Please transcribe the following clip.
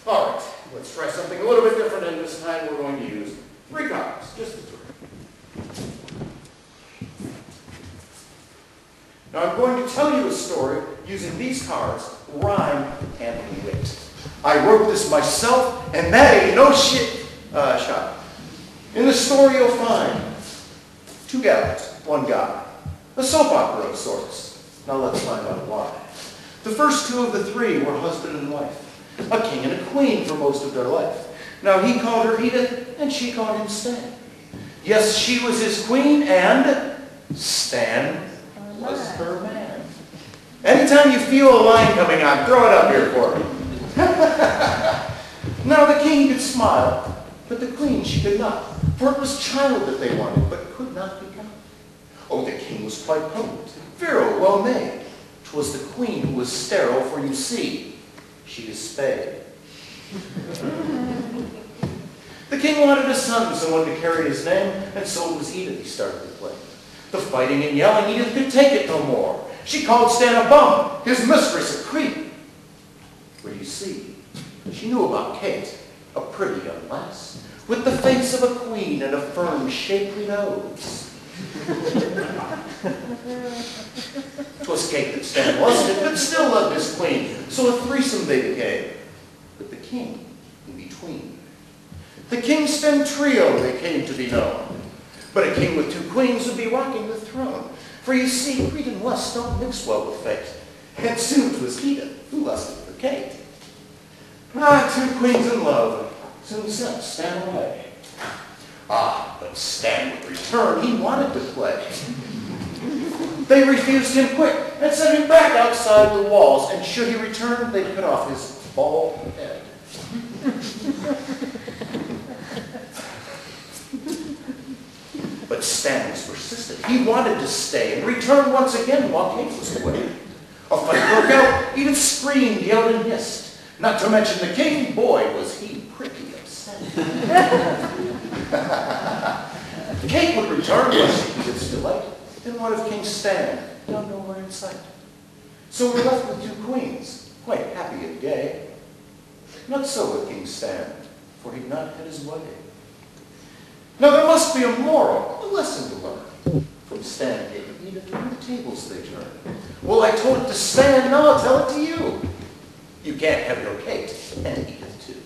All right, let's try something a little bit different, and this time we're going to use 3 cards, just the 3. Now I'm going to tell you a story using these cards, rhyme and wit. I wrote this myself, and that ain't no shot. In the story you'll find 2 gals, 1 guy. A soap opera of sorts. Now let's find out why. The first 2 of the 3 were husband and wife. A king and a queen for most of their life. Now he called her Edith, and she called him Stan. Yes, she was his queen, and Stan was her man. Anytime you feel a line coming on, throw it up here for me. Now the king could smile, but the queen she could not. For it was child that they wanted, but could not be got. Oh, the king was quite potent, virile, well made. 'Twas the queen who was sterile, for you see, she is spayed. The king wanted a son, someone to carry his name, and so it was Edith he started to play. The fighting and yelling, Edith could take it no more. She called Stan a bum, his mistress a creep. For you see, she knew about Kate, a pretty young lass, with the face of a queen and a firm, shapely nose. 'Twas Kate that Stan lusted, but still loved his queen, so a threesome they became, with the king in between. The king-Stan trio they came to be known, but a king with 2 queens would be rocking the throne. For you see, greed and lust don't mix well with fate, and soon 'twas Edith who lusted for Kate. 2 queens in love soon sent Stan away. But Stan would return, he wanted to play. They refused him quick and sent him back outside the walls, and should he return, they'd cut off his bald head. But Stan was persistent. He wanted to stay and return once again while Kate was away. A fight broke out, Edith screamed, yelled, and hissed. Not to mention the king, boy, was he pretty upset. Kate would return, was Edith's delight. Then what of King Stan? Found nowhere in sight. So we're left with 2 queens, quite happy and gay. Not so with King Stan, for he'd not had his way. Now there must be a moral, a lesson to learn. From Stan, Kate, and Edith, the tables they turn. Well, I told it to Stan, now I'll tell it to you. You can't have your Kate and Edith too.